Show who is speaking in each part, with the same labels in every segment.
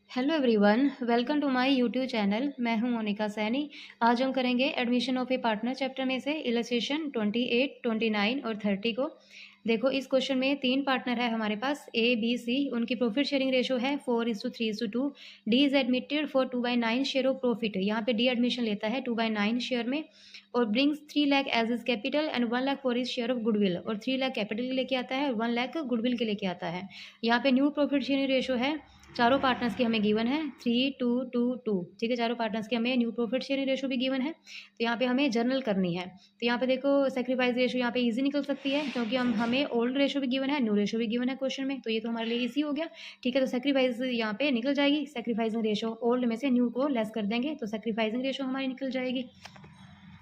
Speaker 1: Hello everyone, welcome to my YouTube channel. मैं हूं मोनिका सैनी। आज हम करेंगे admission of a partner chapter में से इलस्ट्रेशन 28, 29 और 30 को। देखो, इस क्वेश्चन में तीन पार्टनर है हमारे पास, ए बी सी। उनकी प्रॉफिट शेयरिंग रेशो है 4:3:2। D is admitted for 2/9 share of profit. यहाँ पे डी एडमिशन लेता है 2/9 शेयर में और brings 3 lakh as his capital and 1 lakh for his share of goodwill. और 3 लाख कैपिटल के लेके आता है और 1 लाख गुडविल के लेके आता है। यहाँ पे न्यू प्रॉफिट शेयरिंग रेशो है, चारों पार्टनर्स की हमें गिवन है 3:2:2। ठीक है, चारों पार्टनर्स की हमें न्यू प्रॉफिट शेयरिंग रेशो भी गिवन है। तो यहाँ पे हमें जर्नल करनी है। तो यहाँ पे देखो, सेक्रीफाइस रेशो यहाँ पे इजी निकल सकती है क्योंकि हमें ओल्ड रेशो भी गिवन है, न्यू रेशो भी गिवन है क्वेश्चन में, तो ये तो हमारे लिए इजी हो गया। ठीक है, तो सेक्रीफाइस यहाँ पे निकल जाएगी। सेक्रीफाइसिंग रेशो ओल्ड में से न्यू को लेस कर देंगे तो सेक्रीफाइसिंग रेशो हमारी निकल जाएगी।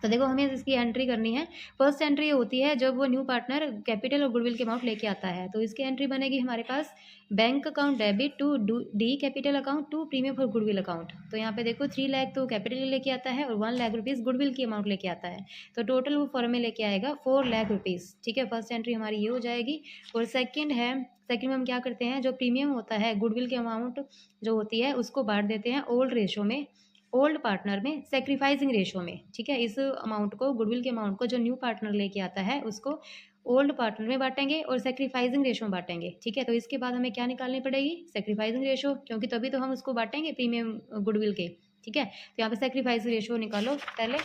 Speaker 1: तो देखो, हमें इसकी एंट्री करनी है। फर्स्ट एंट्री ये होती है जब वो न्यू पार्टनर कैपिटल और गुडविल के अमाउंट लेके आता है। तो इसकी एंट्री बनेगी हमारे पास bank account debit to the capital account to premium for goodwill account. तो यहाँ पे देखो 3 लाख तो कैपिटल लेके आता है और 1 लाख रुपीज़ गुडविल की अमाउंट लेके आता है। तो टोटल वो फॉर्म में लेके आएगा 4 लाख रुपीज़। ठीक है, फर्स्ट एंट्री हमारी ये हो जाएगी। और सेकेंड में हम क्या करते हैं, जो प्रीमियम होता है गुडविल की अमाउंट जो होती है उसको बांट देते हैं ओल्ड रेशो में, ओल्ड पार्टनर में सेक्रीफाइसिंग रेशो में। ठीक है, इस अमाउंट को, गुडविल के अमाउंट को जो न्यू पार्टनर लेके आता है उसको ओल्ड पार्टनर में बांटेंगे और सेक्रीफाइसिंग रेशो में बांटेंगे। ठीक है, तो इसके बाद हमें क्या निकालनी पड़ेगी, सेक्रीफाइसिंग रेशो, क्योंकि तभी तो हम उसको बांटेंगे प्रीमियम गुडविल के। ठीक है, तो यहाँ पे सेक्रीफाइसिंग रेशो निकालो पहले,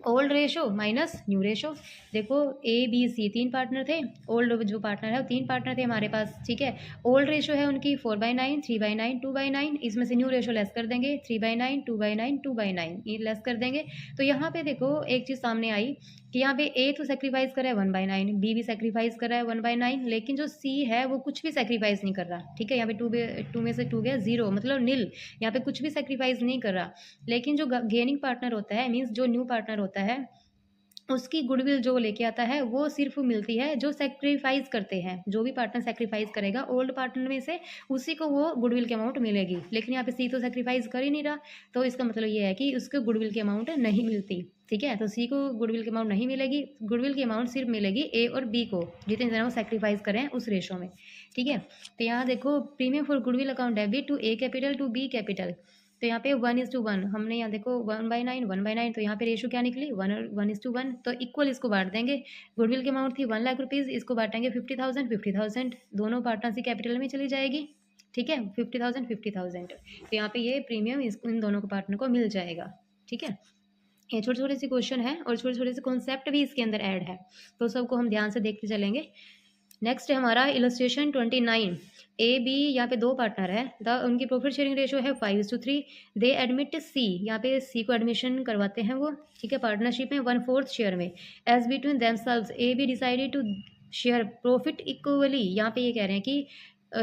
Speaker 1: old ratio minus new ratio. देखो, ए बी सी तीन पार्टनर थे, ओल्ड जो पार्टनर है वो तीन पार्टनर थे हमारे पास। ठीक है, ओल्ड रेशो है उनकी 4/9, 3/9, 2/9। इसमें से न्यू रेशो लेस कर देंगे, 3/9, 2/9, 2/9, ये लेस कर देंगे। तो यहाँ पे देखो एक चीज़ सामने आई कि यहाँ पे ए तो सेक्रीफाइस कर रहा है 1/9, बी भी सेक्रीफाइस कर रहा है 1/9, लेकिन जो सी है वो कुछ भी सेक्रीफाइस नहीं कर रहा। ठीक है, यहाँ पे टू में से 2 गया 0, मतलब नील, यहाँ पे कुछ भी सेक्रीफाइस नहीं कर रहा। लेकिन जो गेनिंग पार्टनर होता है, मीन्स जो न्यू पार्टनर होता है, उसकी गुडविल जो लेके आता है वो सिर्फ मिलती है जो सेक्रीफाइस करते हैं। जो भी पार्टनर सेक्रीफाइस करेगा ओल्ड पार्टनर में से, उसी को वो गुडविल के अमाउंट मिलेगी। लेकिन यहाँ पे सी तो सेक्रीफाइस कर ही नहीं रहा, तो इसका मतलब ये है कि उसको गुडविल की अमाउंट नहीं मिलती। ठीक है, तो सी को गुडविल की अमाउंट नहीं मिलेगी, गुडविल की अमाउंट सिर्फ मिलेगी ए और बी को, जितने जना वो सेक्रीफाइस करें उस रेशो में। ठीक है, तो यहाँ देखो, premium for goodwill account debit to A capital to B capital. तो यहाँ पे 1:1, हमने यहाँ देखो 1/9, 1/9, तो यहाँ पे रेशो क्या निकली, 1:1। तो इक्वल इसको बांट देंगे। गुडविल की अमाउंट थी 1 लाख रुपीज़, इसको बांटेंगे 50,000 50,000, दोनों पार्टनर की कैपिटल में चली जाएगी। ठीक है, 50,000 50,000। तो यहाँ पे ये प्रीमियम इन दोनों को पार्टनर को मिल जाएगा। ठीक है, ये छोटे छोटे से क्वेश्चन है और छोटे छोटे से कॉन्सेप्ट भी इसके अंदर ऐड है, तो सबको हम ध्यान से देखते चलेंगे। नेक्स्ट है हमारा इलस्ट्रेशन 29। ए बी, यहाँ पे दो पार्टनर है, उनकी प्रॉफिट शेयरिंग रेशो है 5:3। दे एडमिट सी, यहाँ पे सी को एडमिशन करवाते हैं वो। ठीक है, पार्टनरशिप में 1/4 शेयर में। As between themselves A B decided to share profit equally. यहाँ पे ये कह रहे हैं कि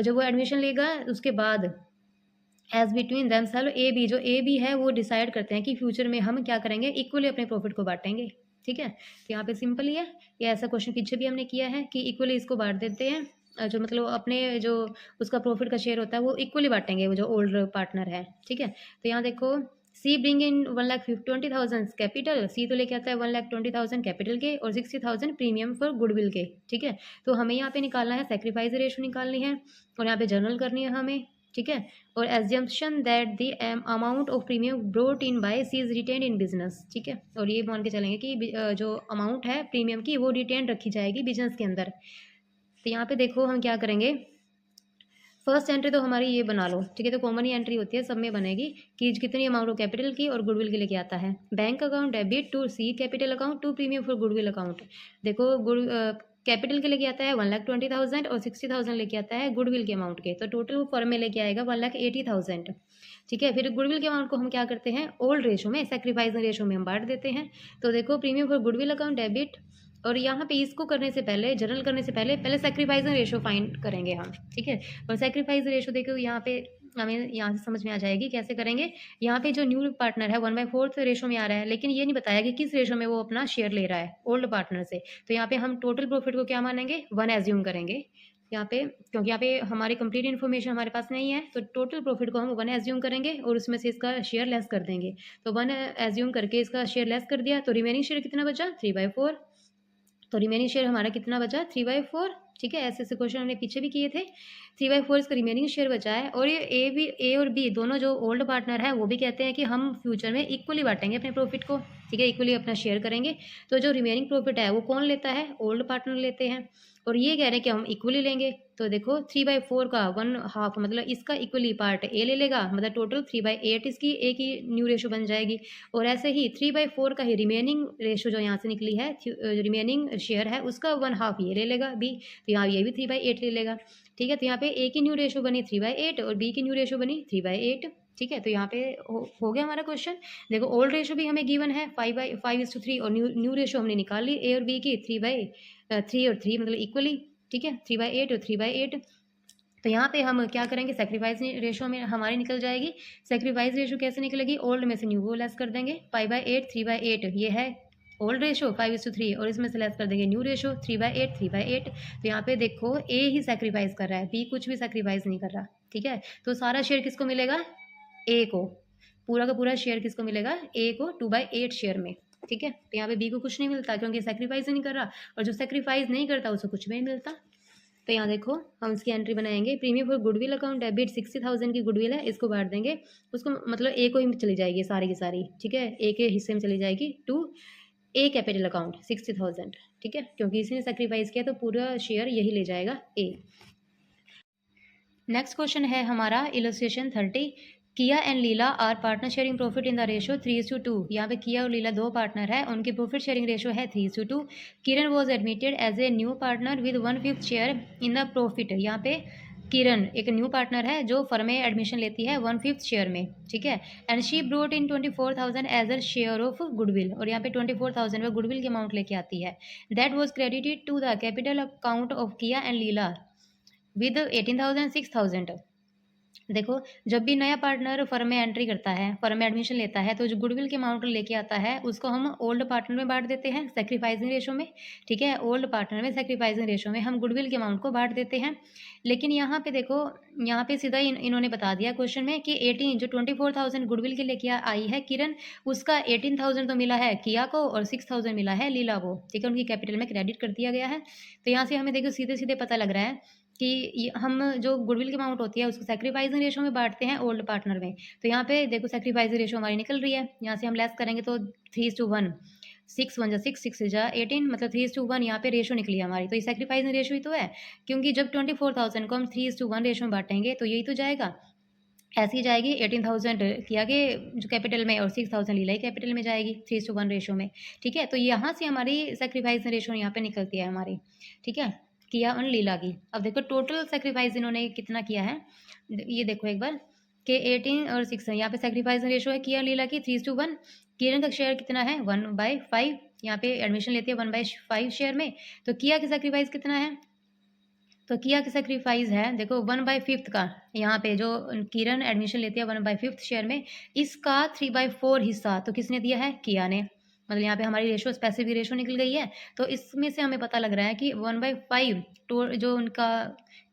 Speaker 1: जब वो एडमिशन लेगा उसके बाद as between themselves, A B, जो ए बी है वो डिसाइड करते हैं कि फ्यूचर में हम क्या करेंगे, इक्वली अपने प्रॉफिट को बांटेंगे। ठीक है, तो यहाँ पे सिंपल ही है, ये ऐसा क्वेश्चन पीछे भी हमने किया है कि इक्वली इसको बांट देते हैं, जो मतलब अपने जो उसका प्रॉफिट का शेयर होता है वो इक्वली बांटेंगे वो जो ओल्ड पार्टनर है। ठीक है, तो यहाँ देखो, सी ब्रिंग इन 1,20,000 कैपिटल, सी तो लेके आता है 1,20,000 कैपिटल के और 60,000 प्रीमियम फॉर गुडविल के। ठीक है, तो हमें यहाँ पे निकालना है, सेक्रीफाइस रेशो निकालनी है और यहाँ पे जर्नल करनी है हमें। ठीक है, और assumption that the amount of premium brought in by C is retained in business. ठीक है, और ये मान के चलेंगे कि जो अमाउंट है प्रीमियम की वो रिटेन रखी जाएगी बिजनेस के अंदर। तो यहाँ पे देखो हम क्या करेंगे, फर्स्ट एंट्री तो हमारी ये बना लो। ठीक है, तो कॉमन ही एंट्री होती है, सब में बनेगी कि कितनी अमाउंट ऑफ कैपिटल की और गुडविल के लेके आता है। Bank account debit to C capital account to premium for goodwill account. देखो, कैपिटल के लेके आता है 1,20,000 और 60,000 लेके आता है गुडविल के अमाउंट के, तो टोटल वो फॉर्म में लेके आएगा 1,80,000। ठीक है, फिर गुडविल के अमाउंट को हम क्या करते हैं, ओल्ड रेशो में, सेक्रीफाइसिंग रेशो में हम बांट देते हैं। तो देखो, premium for goodwill account debit, और यहाँ पे इसको करने से पहले, जनरल करने से पहले पहले सेक्रीफाइसिंग रेशो फाइंड करेंगे हम। ठीक है, और सेक्रीफाइस रेशो देखो यहाँ पे हमें यहाँ से समझ में आ जाएगी कैसे करेंगे। यहाँ पे जो न्यू पार्टनर है 1/4 रेशो में आ रहा है, लेकिन ये नहीं बताया कि किस रेशो में वो अपना शेयर ले रहा है ओल्ड पार्टनर से। तो यहाँ पे हम टोटल प्रॉफिट को क्या मानेंगे, 1 एज्यूम करेंगे यहाँ पे, क्योंकि यहाँ पे हमारी कंप्लीट इन्फॉर्मेशन हमारे पास नहीं है, तो टोटल प्रॉफिट को हम 1 एज्यूम करेंगे और उसमें से इसका शेयर लेस कर देंगे। तो 1 एज्यूम करके इसका शेयर लेस कर दिया, तो रिमेनिंग शेयर कितना बचा, 3/4। तो रिमेनिंग शेयर हमारा कितना बचा, 3/4। ठीक है, ऐसे ऐसे क्वेश्चन हमने पीछे भी किए थे। 3/4 इसका रिमेनिंग शेयर बचा है और ये ए और बी दोनों जो ओल्ड पार्टनर है वो भी कहते हैं कि हम फ्यूचर में इक्वली बांटेंगे अपने प्रॉफिट को, ठीक है, इक्वली अपना शेयर करेंगे। तो जो रिमेनिंग प्रॉफिट है वो कौन लेता है, ओल्ड पार्टनर लेते हैं और ये कह रहे हैं कि हम इक्वली लेंगे। तो देखो 3/4 का 1/2 मतलब इसका इक्वली पार्ट ए ले लेगा, मतलब टोटल 3/8 इसकी ए की न्यू रेशो बन जाएगी। और ऐसे ही 3/4 का ही रिमेनिंग रेशो जो यहाँ से निकली है, रिमेनिंग शेयर है उसका 1/2 ये ले लेगा बी, तो यहाँ ये भी 3/8 ले लेगा, ठीक है। तो यहाँ पे ए की न्यू रेशो बनी 3/8 और बी की न्यू रेशो बनी 3/8, ठीक है। तो यहाँ पे हो गया हमारा क्वेश्चन। देखो ओल्ड रेशो भी हमें गिवन है 5/5:3 और न्यू रेशो हमने निकाल ली ए और बी की 3/3 और 3 मतलब इक्वली, ठीक है, 3/8 और 3/8। तो यहाँ पे हम क्या करेंगे, सेक्रीफाइस रेशो में हमारी निकल जाएगी। सेक्रीफाइस रेशो कैसे निकलेगी, ओल्ड में से न्यू को लेस कर देंगे, 5/8 3/8 ये है ओल्ड रेशो 5:3 और इसमें से लेस कर देंगे न्यू रेशो 3/8 3/8। तो यहाँ पे देखो ए ही सेक्रीफाइस कर रहा है, बी कुछ भी सेक्रीफाइस नहीं कर रहा, ठीक है। तो सारा शेयर किसको मिलेगा, ए को, पूरा का पूरा शेयर किसको मिलेगा, ए को 2/8 शेयर में, ठीक है। तो यहाँ पे बी को कुछ नहीं मिलता क्योंकि सेक्रीफाइस ही नहीं कर रहा और जो सेक्रीफाइस नहीं करता उसको कुछ भी नहीं मिलता। तो यहाँ देखो हम इसकी एंट्री बनाएंगे, premium for goodwill account debit 60,000 की गुडविल है, इसको बांट देंगे, उसको मतलब ए को ही चली जाएगी सारी की सारी, ठीक है, ए के हिस्से में चली जाएगी टू ए कैपिटल अकाउंट 60,000, ठीक है, क्योंकि इसने सेक्रीफाइस किया तो पूरा शेयर यही ले जाएगा ए। नेक्स्ट क्वेश्चन है हमारा illustration 30। Kiya and Leela are partner sharing profit in the ratio 3:2। यहाँ पे किया और लीला दो पार्टनर है, उनकी प्रॉफिट शेयरिंग रेशो है 3:2। Kiran was admitted as a new partner with 1/5 share in the profit. यहाँ पे किरण एक न्यू पार्टनर है जो फर्म में एडमिशन लेती है 1/5 शेयर में, ठीक है। And she brought in 24,000 as a share of goodwill और यहाँ पे 24,000 में गुडविल की अमाउंट लेके आती है। That was credited to the capital account of Kiya and Leela with 18,000 6,000। देखो जब भी नया पार्टनर फर्म में एंट्री करता है, फर्म में एडमिशन लेता है, तो जो गुडविल के अमाउंट लेके आता है उसको हम ओल्ड पार्टनर में बांट देते हैं सेक्रीफाइसिंग रेशो में, ठीक है। ओल्ड पार्टनर में सेक्रीफाइसिंग रेशो में हम गुडविल के अमाउंट को बांट देते हैं। लेकिन यहाँ पे देखो, यहाँ पे सीधा इन्होंने बता दिया क्वेश्चन में कि 18 जो 24,000 गुडविल के लेके आई है किरण, उसका 18,000 तो मिला है किया को और 6,000 मिला है लीला को, ठीक है, उनकी कैपिटल में क्रेडिट कर दिया गया है। तो यहाँ से हमें देखो सीधे सीधे पता लग रहा है कि हम जो गुडविल की अमाउंट होती है उसको सेक्रीफाइसिंग रेशो में बांटते हैं ओल्ड पार्टनर में। तो यहाँ पे देखो सेक्रीफाइसिंग रेशो हमारी निकल रही है, यहाँ से हम लेस करेंगे तो 3:1, 6 1 6 6 18 मतलब 3:1 यहाँ पे रेशो निकली हमारी। तो ये सेक्रीफाइसिंग रेशो ही तो है, क्योंकि जब 24,000 को हम 3:1 रेशो में बांटेंगे तो यही तो जाएगा, ऐसी जाएगी 18,000 किया के जो कैपिटल में और 6,000 लीला ही कैपिटल में जाएगी 3:1 रेशो में, ठीक है। तो यहाँ से हमारी सेक्रीफाइसिंग रेशो यहाँ पे निकलती है हमारी, ठीक है, किया और लीला की। अब देखो टोटल सेक्रीफाइस इन्होंने कितना किया है, ये देखो एक बार कि 18 और 6 यहाँ पे सेक्रीफाइस रेशो है किया लीला की 3:1। किरण का शेयर कितना है 1/5, यहाँ पे एडमिशन लेती है 1/5 शेयर में। तो किया की सेक्रीफाइस कितना है, तो किया की सेक्रीफाइस है देखो 1/5 का, यहाँ पे जो किरण एडमिशन लेती है 1/5 शेयर में, इसका 3/4 हिस्सा तो किसने दिया है, किया ने। मतलब यहाँ पे हमारी रेशो स्पेसिफिक रेशो निकल गई है। तो इसमें से हमें पता लग रहा है कि 1/5 जो उनका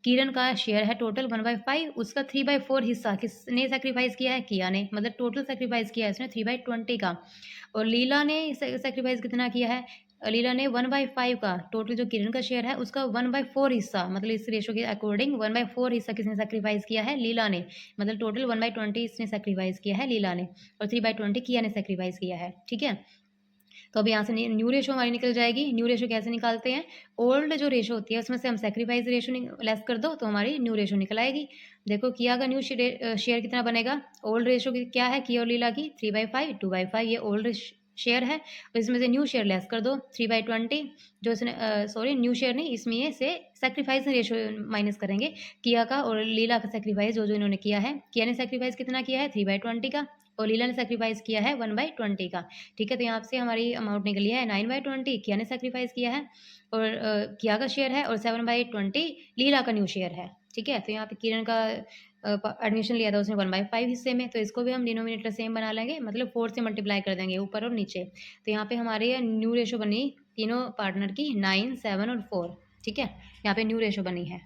Speaker 1: किरण का शेयर है टोटल 1/5, उसका 3/4 हिस्सा किसने सेक्रीफाइस किया है, किया ने। मतलब टोटल सेक्रीफाइस किया है इसने 3/20 का। और लीला ने सेक्रीफाइस कितना किया है, लीला ने 1/5 का, टोटल जो किरण का शेयर है उसका 1/4 हिस्सा, मतलब इस रेशो के अकॉर्डिंग 1/4 हिस्सा किसने सेक्रीफाइस किया है, लीला ने। मतलब टोटल 1/20 इसने सेक्रीफाइस किया है लीला ने और 3/20 किया ने सेक्रीफाइस किया है, ठीक है। तो अब यहाँ से न्यू रेशो हमारी निकल जाएगी। न्यू रेशो कैसे निकालते हैं, ओल्ड जो रेशो होती है उसमें से हम सेक्रीफाइस रेशो लेस कर दो तो हमारी न्यू रेशो निकल आएगी। देखो किया का न्यू शेयर कितना बनेगा, ओल्ड रेशो क्या है किया और लीला की 3/5 2/5, ये ओल्ड शेयर है और इसमें से न्यू शेयर लेस कर दो 3/20, जो इसने सॉरी न्यू शेयर नहीं, इसमें से सेक्रीफाइस रेशो माइनस करेंगे किया का और लीला का सेक्रीफाइस जो इन्होंने किया है। किया ने सेक्रीफाइस कितना किया है 3/20 का और लीला ने सेक्रीफाइस किया है 1/20 का, ठीक है। तो यहाँ से हमारी अमाउंट निकली है 9/20, किया ने सेक्रीफाइस किया है और किया का शेयर है और 7/20 लीला का न्यू शेयर है, ठीक है। तो यहाँ पे किरण का एडमिशन लिया था उसने 1/5 हिस्से में, तो इसको भी हम डिनोमिनेटर सेम बना लेंगे, मतलब 4 से मल्टीप्लाई कर देंगे ऊपर और नीचे। तो यहाँ पे हमारी न्यू रेशो बनी तीनों पार्टनर की 9 7 और 4, ठीक है। यहाँ पे न्यू रेशो बनी है।